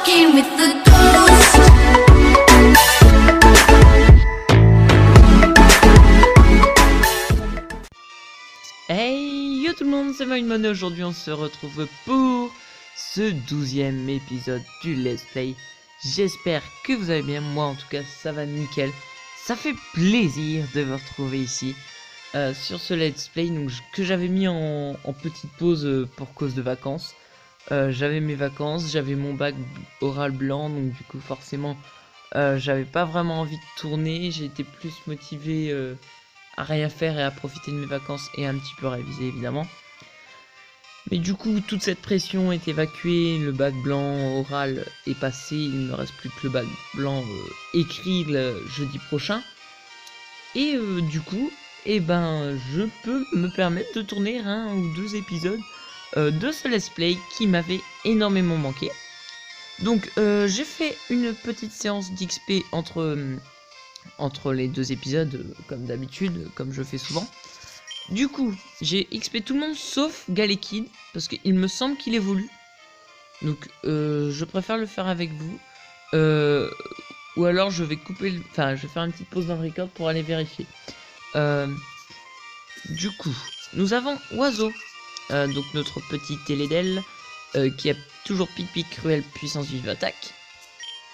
fucking with the ghost. Hey yo tout le monde, c'est Mindman et aujourd'hui on se retrouve pour ce 12e épisode du Let's Play. J'espère que vous allez bien, moi en tout cas ça va nickel. Ça fait plaisir de vous retrouver ici sur ce Let's Play donc, que j'avais mis en petite pause pour cause de vacances. J'avais mes vacances, j'avais mon bac oral blanc, donc du coup forcément j'avais pas vraiment envie de tourner. J'ai été plus motivé à rien faire et à profiter de mes vacances et un petit peu réviser évidemment. Mais du coup toute cette pression est évacuée, le bac blanc oral est passé, il ne me reste plus que le bac blanc écrit le jeudi prochain. Et du coup, je peux me permettre de tourner un ou deux épisodes de ce let's play qui m'avait énormément manqué. Donc j'ai fait une petite séance d'XP entre les deux épisodes comme d'habitude, comme je fais souvent. Du coup j'ai XP tout le monde sauf Galekid parce qu'il me semble qu'il évolue. Donc je préfère le faire avec vous. Ou alors je vais couper je vais faire une petite pause dans le record pour aller vérifier. Du coup nous avons Oiseau, donc notre petit Télédel qui a toujours pic cruel puissance vive attaque.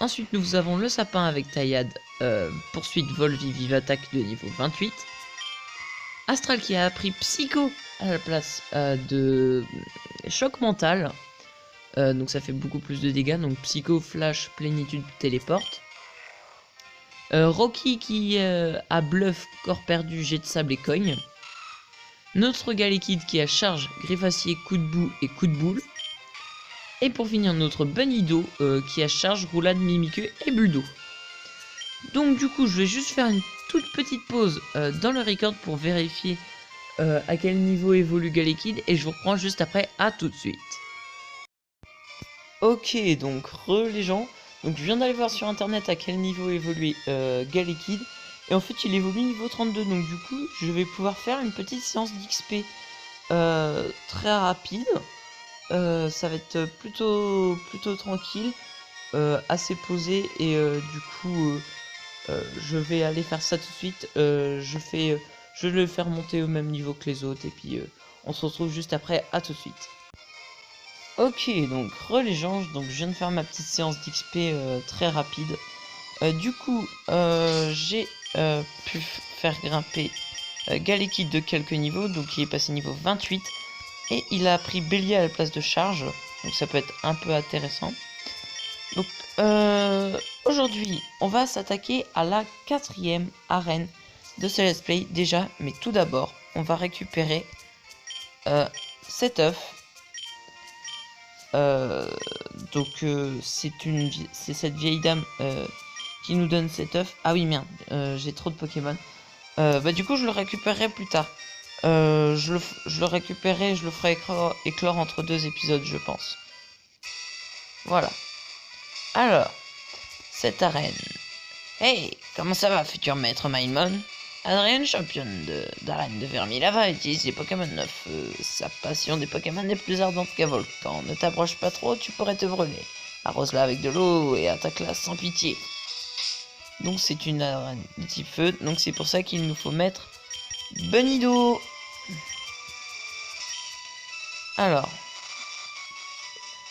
Ensuite nous avons le sapin avec taillade, poursuite vol vive attaque de niveau 28. Astral qui a appris psycho à la place de choc mental, donc ça fait beaucoup plus de dégâts, donc psycho, flash, plénitude, téléporte. Rocky qui a bluff, corps perdu, jet de sable et cogne. Notre Galekid qui a charge, griffe acier, coup de boue et coup de boule. Et pour finir notre Bunnydo qui a charge, roulade, mimiqueux et bulle d'eau. Donc du coup je vais juste faire une toute petite pause dans le record pour vérifier à quel niveau évolue Galekid et je vous reprends juste après, à tout de suite. Ok, donc les gens, donc je viens d'aller voir sur internet à quel niveau évolue Galekid et en fait il évolue niveau 32, donc du coup je vais pouvoir faire une petite séance d'XP très rapide. Ça va être plutôt tranquille, assez posé et du coup je vais aller faire ça tout de suite. Je vais le faire monter au même niveau que les autres et puis on se retrouve juste après, à tout de suite. Ok, donc les gens, donc je viens de faire ma petite séance d'XP très rapide. Du coup j'ai pu faire grimper Galekid de quelques niveaux, donc il est passé niveau 28 et il a pris bélier à la place de charge, donc ça peut être un peu intéressant. Donc aujourd'hui on va s'attaquer à la 4e arène de ce let's play déjà, mais tout d'abord on va récupérer cet œuf. C'est cette vieille dame qui nous donne cet œuf. Ah oui merde, j'ai trop de Pokémon. Du coup je le récupérerai plus tard. Je le récupérerai, je le ferai éclore entre deux épisodes je pense. Voilà. Alors, cette arène. Hey, comment ça va, futur maître Mindman? Adrien, championne d'arène de Vermilava, utilise les Pokémon neufs. Sa passion des Pokémon est plus ardente qu'un volcan. Ne t'approche pas trop, tu pourrais te brûler. Arrose-la avec de l'eau et attaque-la sans pitié. Donc c'est une arène de type feu, donc c'est pour ça qu'il nous faut mettre Bunnydo. Alors,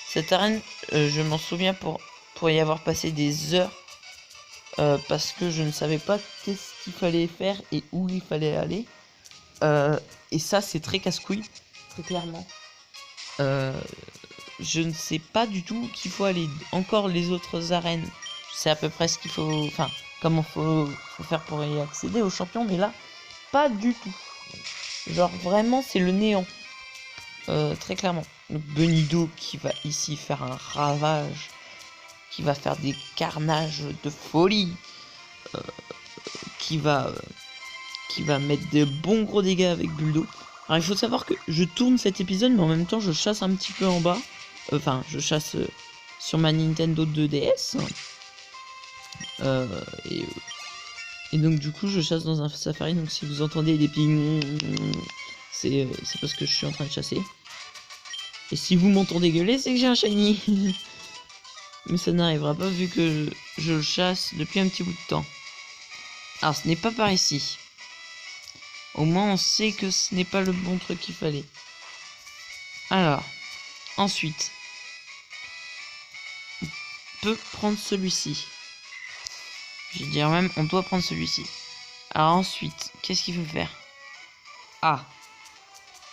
cette arène, je m'en souviens pour y avoir passé des heures parce que je ne savais pas qu'est-ce qu'il fallait faire et où il fallait aller. Et ça c'est très casse-couille, très clairement. Je ne sais pas du tout qu'il faut aller. Encore les autres arènes, je sais à peu près ce qu'il faut, comment faut faire pour y accéder aux champions, mais là pas du tout. Genre vraiment c'est le néant, très clairement. Donc Bunnydo qui va ici faire un ravage, qui va faire des carnages de folie, qui va mettre de bons gros dégâts avec bulle d'eau. Alors il faut savoir que je tourne cet épisode mais en même temps je chasse un petit peu en bas, je chasse sur ma Nintendo 2DS et donc du coup je chasse dans un safari, donc si vous entendez des ping, c'est parce que je suis en train de chasser. Et si vous m'entendez gueuler, c'est que j'ai un shiny. Mais ça n'arrivera pas vu que je le chasse depuis un petit bout de temps. Alors ce n'est pas par ici. Au moins on sait que ce n'est pas le bon truc qu'il fallait. Alors, ensuite, on peut prendre celui-ci. Je veux dire même, on doit prendre celui-ci. Alors ensuite, qu'est-ce qu'il faut faire? Ah,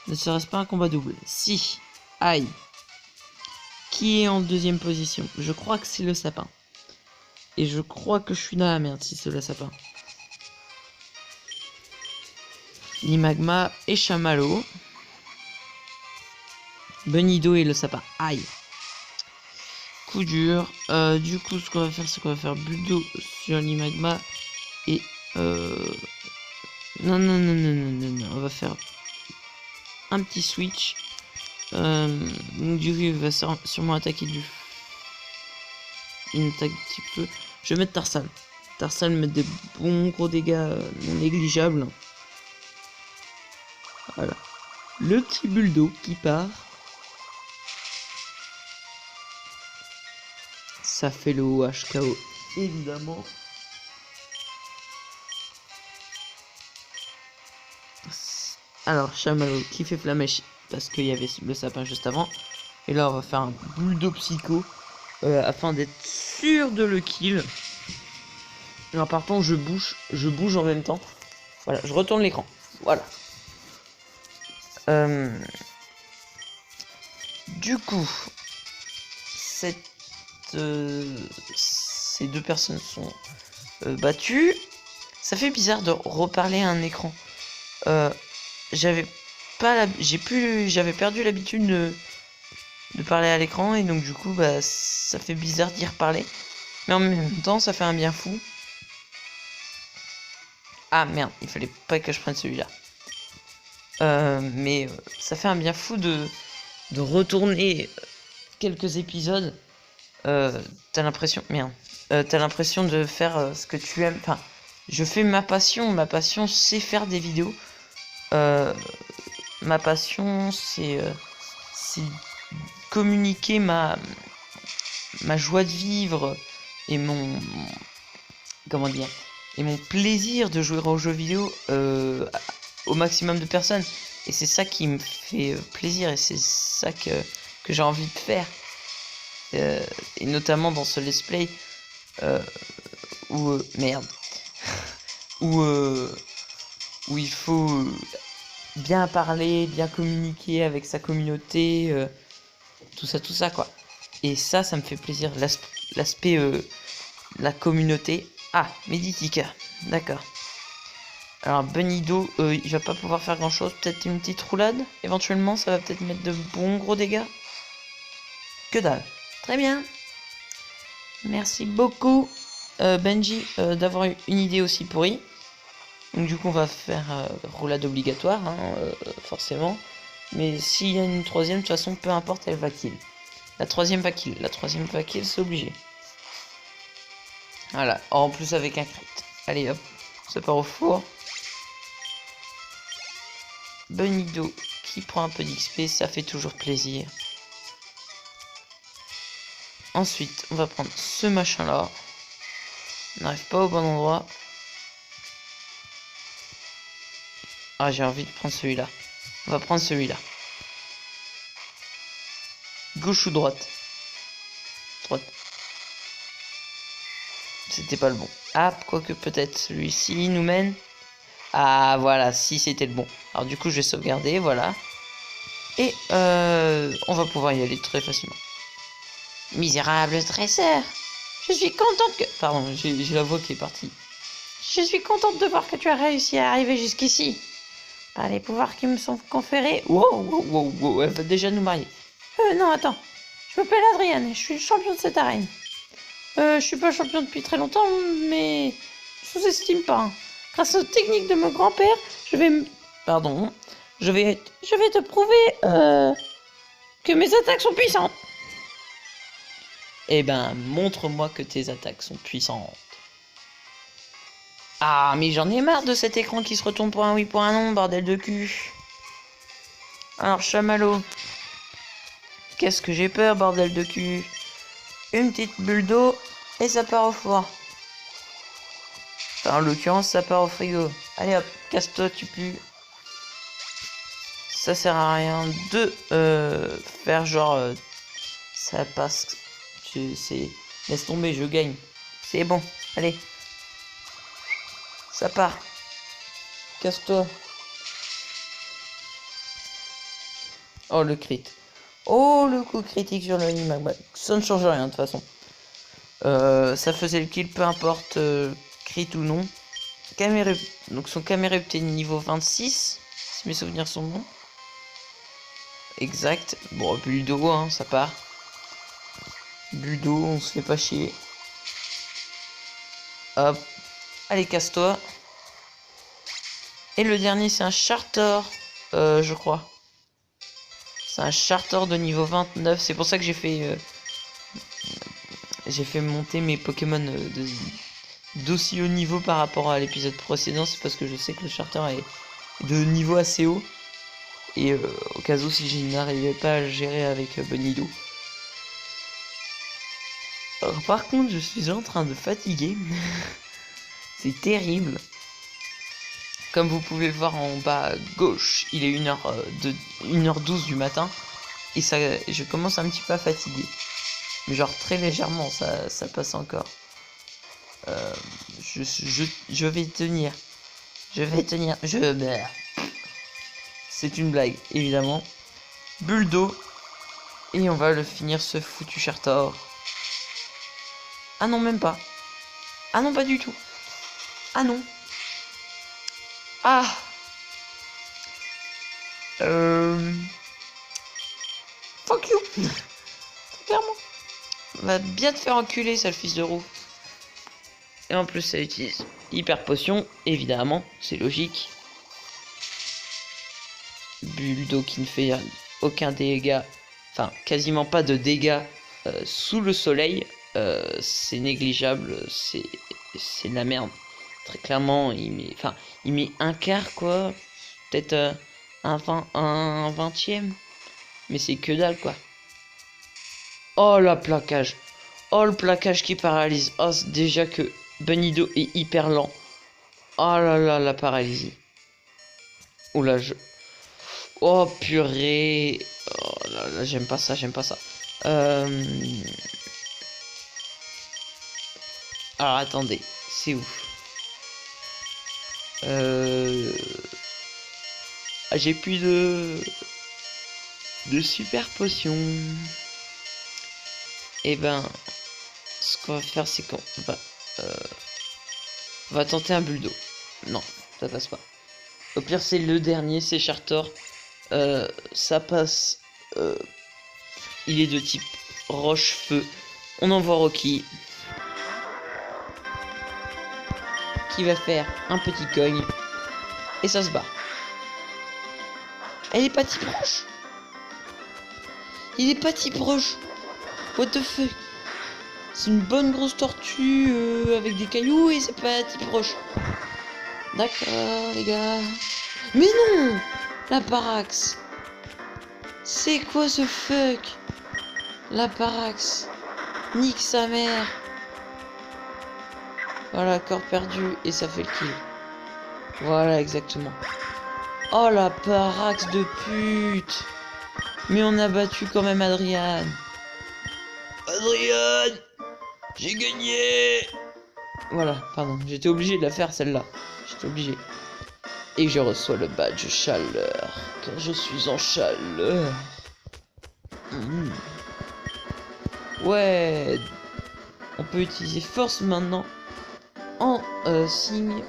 ne serait-ce pas un combat double? Si, aïe. Qui est en deuxième position? Je crois que c'est le sapin. Et je crois que je suis dans la merde si c'est le sapin. Limagma et Chamallow. Benido et le sapin. Aïe. Coup dur. Du coup, ce qu'on va faire, c'est qu'on va faire Bulldo sur Limagma. Et... Non. On va faire un petit switch. Donc du coup, il va sûrement attaquer une attaque de petit feu. Je vais mettre Tarsal. Tarsal met des bons gros dégâts non négligeables. Voilà. Le petit Bulldo qui part. Ça fait le OHKO, évidemment. Alors, Chamallow qui fait flamèche parce qu'il y avait le sapin juste avant. Et là, on va faire un Bulldo psycho afin d'être sûr de le kill. Alors, par contre, je bouge en même temps. Voilà, je retourne l'écran. Voilà. Du coup, ces deux personnes sont battues. Ça fait bizarre de reparler à un écran. J'avais perdu l'habitude de parler à l'écran et donc du coup bah ça fait bizarre d'y reparler. Mais en même temps ça fait un bien fou. Ah merde, il fallait pas que je prenne celui-là. Mais ça fait un bien fou de retourner quelques épisodes. T'as l'impression... Merde. T'as l'impression de faire ce que tu aimes. Enfin, je fais ma passion. Ma passion, c'est faire des vidéos. Ma passion, c'est communiquer ma joie de vivre et mon... Comment dire? Et mon plaisir de jouer aux jeux vidéo au maximum de personnes. Et c'est ça qui me fait plaisir et c'est ça que j'ai envie de faire. Et notamment dans ce let's play où merde où il faut bien parler, bien communiquer avec sa communauté, tout ça quoi. Et ça me fait plaisir, l'aspect la communauté. Ah, Meditica, d'accord. Alors Benido, il va pas pouvoir faire grand chose, peut-être une petite roulade, éventuellement ça va peut-être mettre de bons gros dégâts. Que dalle. Très bien. Merci beaucoup Benji d'avoir eu une idée aussi pourrie. Donc du coup on va faire roulade obligatoire, hein, forcément. Mais s'il y a une troisième, de toute façon peu importe, elle va kill. La troisième va kill, c'est obligé. Voilà, en plus avec un crit. Allez hop, ça part au four. Benido qui prend un peu d'XP, ça fait toujours plaisir. Ensuite, on va prendre ce machin là. On n'arrive pas au bon endroit. Ah, j'ai envie de prendre celui-là. On va prendre celui-là. Gauche ou droite? Droite. C'était pas le bon. Ah, quoique peut-être celui-ci nous mène. Ah, voilà, si c'était le bon. Alors du coup, je vais sauvegarder, voilà. Et on va pouvoir y aller très facilement. Misérable dresseur, je suis contente que... Pardon, j'ai la voix qui est partie. Je suis contente de voir que tu as réussi à arriver jusqu'ici. Par les pouvoirs qui me sont conférés... Wow, elle va déjà nous marier. Non, attends. Je m'appelle Adrienne et je suis le champion de cette arène. Je suis pas champion depuis très longtemps, mais... Je sous-estime pas. Hein. Grâce aux techniques de mon grand-père, je vais... Pardon. Je vais te prouver que mes attaques sont puissantes. Eh ben, montre-moi que tes attaques sont puissantes. Ah, mais j'en ai marre de cet écran qui se retourne pour un oui, pour un non, bordel de cul. Alors, Chamallow. Qu'est-ce que j'ai peur, bordel de cul. une petite bulle d'eau et ça part au four. Enfin, en l'occurrence, ça part au frigo. Allez hop, casse-toi, tu pues. Ça sert à rien de faire genre ça passe. C'est laisse tomber, je gagne. C'est bon, allez. Ça part. Casse-toi. Oh le crit. Oh le coup critique sur le Animal. Bah, ça ne change rien de toute façon. Ça faisait le kill, peu importe crit ou non. Donc son Camerupt est niveau 26, si mes souvenirs sont bons. Exact. Bon, bulle d'eau, hein, ça part. Bulle d'eau, on se fait pas chier. Hop. Allez, casse-toi. Et le dernier, c'est un Charter, je crois. C'est un Charter de niveau 29. C'est pour ça que j'ai fait monter mes Pokémon d'aussi haut niveau par rapport à l'épisode précédent. C'est parce que je sais que le Charter est de niveau assez haut. Et au cas où si je n'arrivais pas à le gérer avec Bonido. Alors par contre je suis en train de fatiguer. C'est terrible. Comme vous pouvez le voir en bas à gauche, il est 1h12 du matin. Et ça, je commence un petit peu à fatiguer. Mais genre très légèrement, ça passe encore. Je vais tenir. Je vais tenir. C'est une blague, évidemment. Bulle d'eau. Et on va le finir, ce foutu Charter. Ah non, même pas. Ah non, pas du tout. Ah non. Ah. Fuck you. Clairement. On va bien te faire enculer, sale fils de roue. Et en plus, ça utilise hyper potion, évidemment. C'est logique. Bulle d'eau qui ne fait aucun dégât, enfin quasiment pas de dégâts sous le soleil, c'est négligeable, c'est de la merde. Très clairement, il met un quart quoi, peut-être un vingtième, mais c'est que dalle quoi. Oh la plaquage, oh le plaquage qui paralyse, oh déjà que Bonido est hyper lent. Oh là là la paralysie. Oula je... Oh purée. Oh là là, j'aime pas ça, j'aime pas ça. Alors attendez, c'est où? Ah, j'ai plus de super potions. Et ben, ce qu'on va faire, c'est qu'on va tenter un bulle d'eau. Non, ça passe pas. Au pire, c'est le dernier, c'est Charter. Ça passe. Il est de type roche-feu. On envoie Rocky. Qui va faire un petit cogne. Et ça se bat. Elle est pas type roche. Il est pas type roche. What the fuck. C'est une bonne grosse tortue avec des cailloux et c'est pas type roche. D'accord les gars. Mais non. La Parax. C'est quoi ce fuck? La Parax. Nique sa mère. Voilà, corps perdu et ça fait le kill. Voilà, exactement. Oh la Parax de pute. Mais on a battu quand même Adrian. Adrian, j'ai gagné. Voilà, pardon, j'étais obligé de la faire celle-là. J'étais obligé. Et je reçois le badge chaleur, car je suis en chaleur. Ouais, on peut utiliser force maintenant en signe.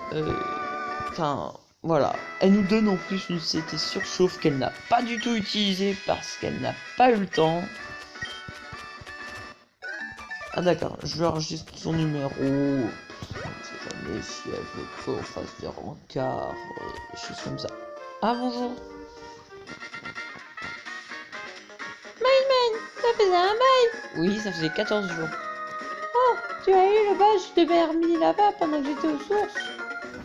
Enfin, voilà. Elle nous donne en plus une CT surchauffe qu'elle n'a pas du tout utilisée parce qu'elle n'a pas eu le temps. Ah d'accord, je enregistre son numéro. Je sais jamais si elle veut qu'on fasse des rencarts, des choses comme ça. Ah bonjour. Mailman, ça faisait un bail. Oui, ça faisait 14 jours. Oh, tu as eu le badge de Bermi là-bas pendant que j'étais aux sources.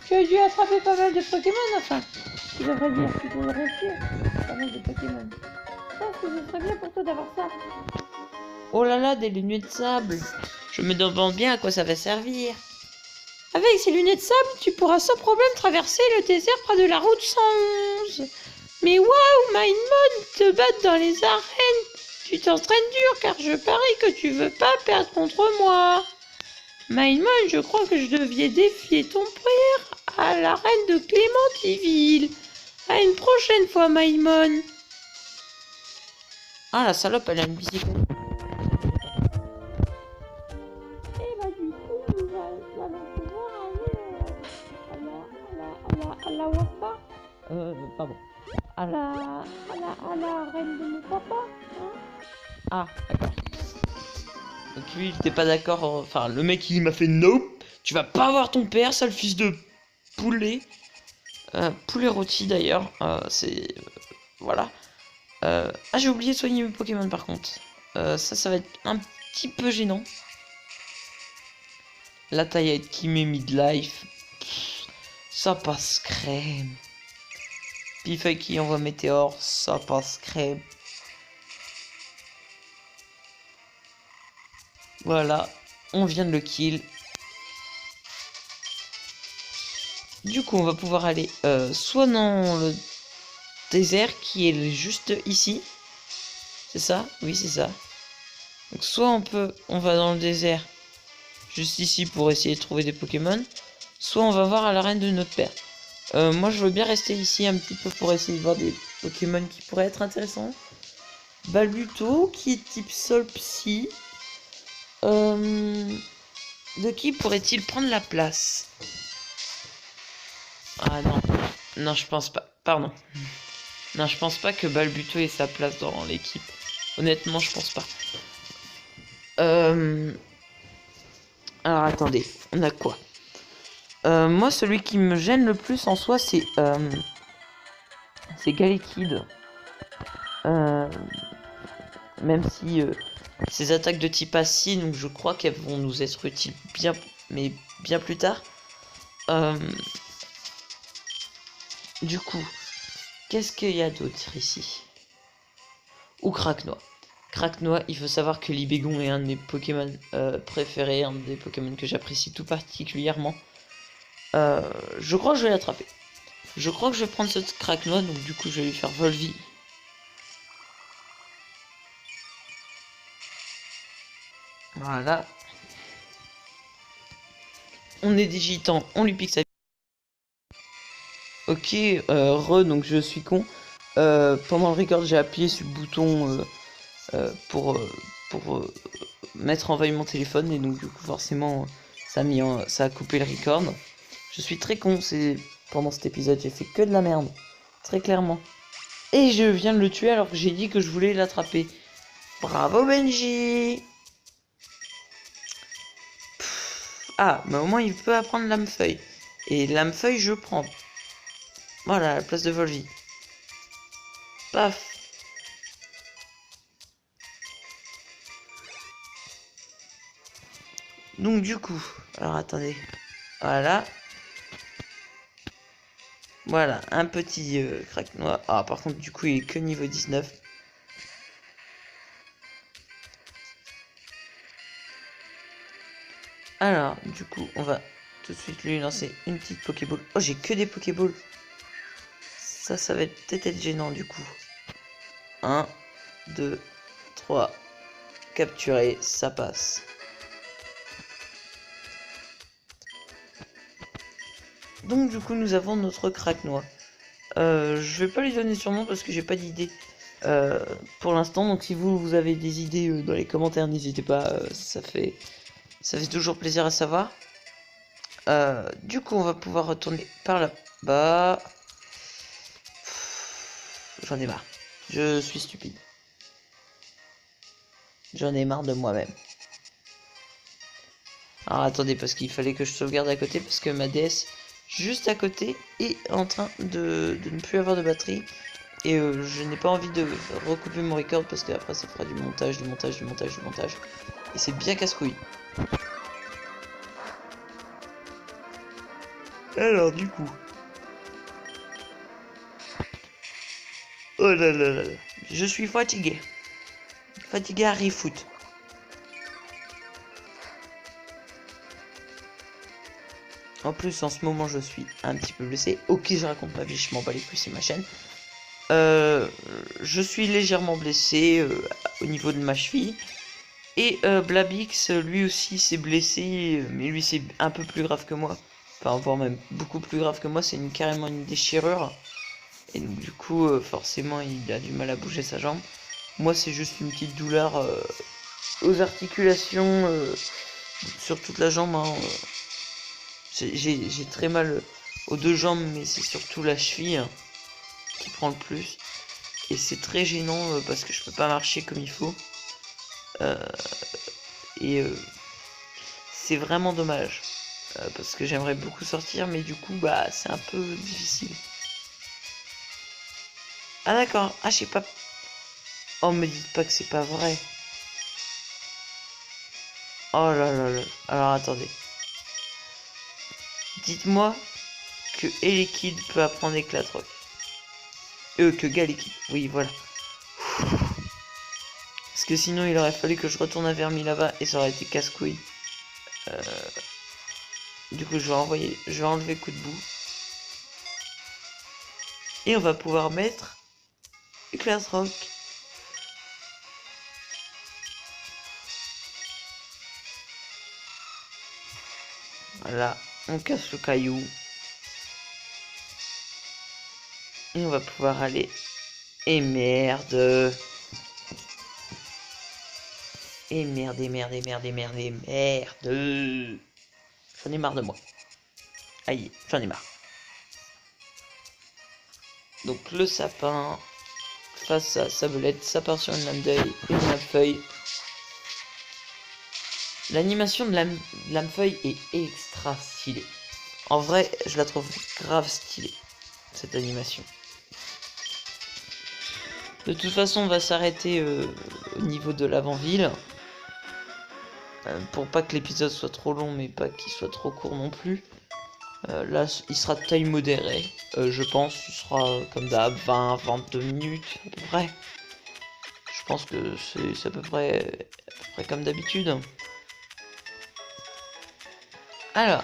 Tu as dû attraper pas mal de Pokémon, enfin. Tu devrais dire plutôt réussir. Pas mal de Pokémon. Je pense que ce serait bien pour toi d'avoir ça. Oh là là, des lunettes de sable. Je me demande bien à quoi ça va servir. Avec ces lunettes de sable, tu pourras sans problème traverser le désert près de la route 111. Mais waouh, Mindmon, te battre dans les arènes. Tu t'entraînes dur car je parie que tu veux pas perdre contre moi. Mindmon, je crois que je devais défier ton père à l'arène de Clémentiville. À une prochaine fois, Mindmon. Ah, la salope, elle a une bicyclette. Et bah du coup, nous allons pouvoir aller à la Wafa. Pardon. À la reine de mon papa. Hein, ah, d'accord. Donc lui, il était pas d'accord. Enfin, le mec, il m'a fait nope. Tu vas pas voir ton père, sale fils de poulet. Poulet rôti d'ailleurs. C'est voilà. Ah, j'ai oublié de soigner mes Pokémon par contre. Ça va être un petit peu gênant. La taillette qui met midlife. Ça passe crème. Pifeuille qui envoie météore. Ça passe crème. Voilà. On vient de le kill. Du coup, on va pouvoir aller soit dans le désert qui est juste ici. C'est ça? Oui, c'est ça. Donc soit on va dans le désert juste ici pour essayer de trouver des Pokémon, soit on va voir à l'arène de notre père. Moi je veux bien rester ici un petit peu pour essayer de voir des Pokémon qui pourraient être intéressants. Balbuto qui est type Sol Psy. De qui pourrait-il prendre la place? Ah non, non je pense pas, pardon. Non je pense pas que Balbuto ait sa place dans l'équipe. Honnêtement je pense pas. Alors attendez, on a quoi? Moi celui qui me gêne le plus en soi c'est Galekid. Même si ces attaques de type acide, donc je crois qu'elles vont nous être utiles mais bien plus tard. Du coup, qu'est-ce qu'il y a d'autre ici? Ou Craquenois. Craquenois, il faut savoir que Libégon est un de mes Pokémon préférés, un des Pokémon que j'apprécie tout particulièrement. Je crois que je vais l'attraper. Je crois que je vais prendre ce Craquenois, donc du coup je vais lui faire Volvi. Voilà. On est digitant, on lui pique sa... Ok, donc je suis con. Pendant le record, j'ai appuyé sur le bouton pour mettre en veille mon téléphone et donc du coup forcément ça a coupé le record. Je suis très con, pendant cet épisode, j'ai fait que de la merde, très clairement. Et je viens de le tuer alors que j'ai dit que je voulais l'attraper. Bravo Benji. Ah, mais au moins il peut apprendre lame-feuille. Et lame-feuille, je prends. Voilà, à la place de Volvi. Paf. Donc du coup, alors attendez. Voilà. Voilà, un petit Craquenois. Ah, par contre, du coup, il est que niveau 19. Alors, du coup, on va tout de suite lui lancer une petite Pokéball. Oh, j'ai que des Pokéballs. Ça va peut-être être gênant, du coup. 1, 2, 3. Capturé, ça passe. Donc, du coup, nous avons notre Craquenois. Je vais pas lui donner son nom parce que j'ai pas d'idée pour l'instant. Donc, si vous avez des idées dans les commentaires, n'hésitez pas. Ça fait toujours plaisir à savoir. Du coup, on va pouvoir retourner par là-bas. J'en ai marre. Je suis stupide. J'en ai marre de moi-même. Alors attendez, parce qu'il fallait que je sauvegarde à côté, parce que ma DS juste à côté est en train de ne plus avoir de batterie. Et je n'ai pas envie de recouper mon record, parce qu'après ça fera du montage. Et c'est bien casse-couille. Alors du coup... Oh là là là là. Je suis fatigué. Fatigué à refoot. En plus, en ce moment, je suis un petit peu blessé. Ok, je raconte ma vie, je m'en bats les couilles, c'est ma chaîne. Je suis légèrement blessé au niveau de ma cheville. Et Blabix, lui aussi, s'est blessé. Mais lui, c'est un peu plus grave que moi. Enfin, voire même beaucoup plus grave que moi. C'est carrément une déchirure. Et donc, du coup, forcément, il a du mal à bouger sa jambe. Moi, c'est juste une petite douleur aux articulations, sur toute la jambe. Hein. J'ai très mal aux deux jambes, mais c'est surtout la cheville hein, qui prend le plus. Et c'est très gênant parce que je peux pas marcher comme il faut. Et c'est vraiment dommage. Parce que j'aimerais beaucoup sortir, mais du coup, bah, c'est un peu difficile. Ah d'accord, ah je sais pas. Oh, me dites pas que c'est pas vrai. Oh là là là. Alors attendez. Dites-moi que Elekid peut apprendre Éclatrock. Que Galekid. Oui, voilà. Parce que sinon, il aurait fallu que je retourne à Vermi là-bas et ça aurait été casse-couille. Du coup, je vais enlever coup de boue. Et on va pouvoir mettre Éclatrock. Voilà, on casse le caillou. Et on va pouvoir aller. Et merde. Et merde, et merde, et merde, et merde, et merde. J'en ai marre de moi. Aïe, j'en ai marre. Donc le sapin, face à Sabelette, ça part sur une lame d'œil, une lame feuille. L'animation de lame feuille est extra stylée. En vrai, je la trouve grave stylée, cette animation. De toute façon, on va s'arrêter au niveau de l'avant-ville. Pour pas que l'épisode soit trop long, mais pas qu'il soit trop court non plus. Là, il sera de taille modérée, je pense. Il sera comme d'hab, 20-22 minutes à peu près. Je pense que c'est à peu près comme d'habitude. Alors,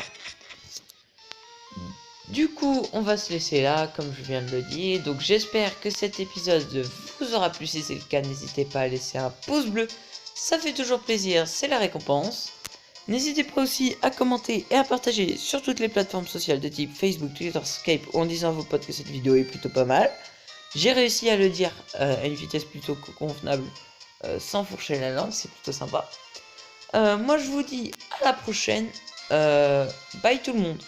du coup, on va se laisser là, comme je viens de le dire. Donc, j'espère que cet épisode vous aura plu. Si c'est le cas, n'hésitez pas à laisser un pouce bleu. Ça fait toujours plaisir, c'est la récompense. N'hésitez pas aussi à commenter et à partager sur toutes les plateformes sociales de type Facebook, Twitter, Skype ou en disant à vos potes que cette vidéo est plutôt pas mal. J'ai réussi à le dire à une vitesse plutôt convenable sans fourcher la langue, c'est plutôt sympa. Moi je vous dis à la prochaine. Bye tout le monde.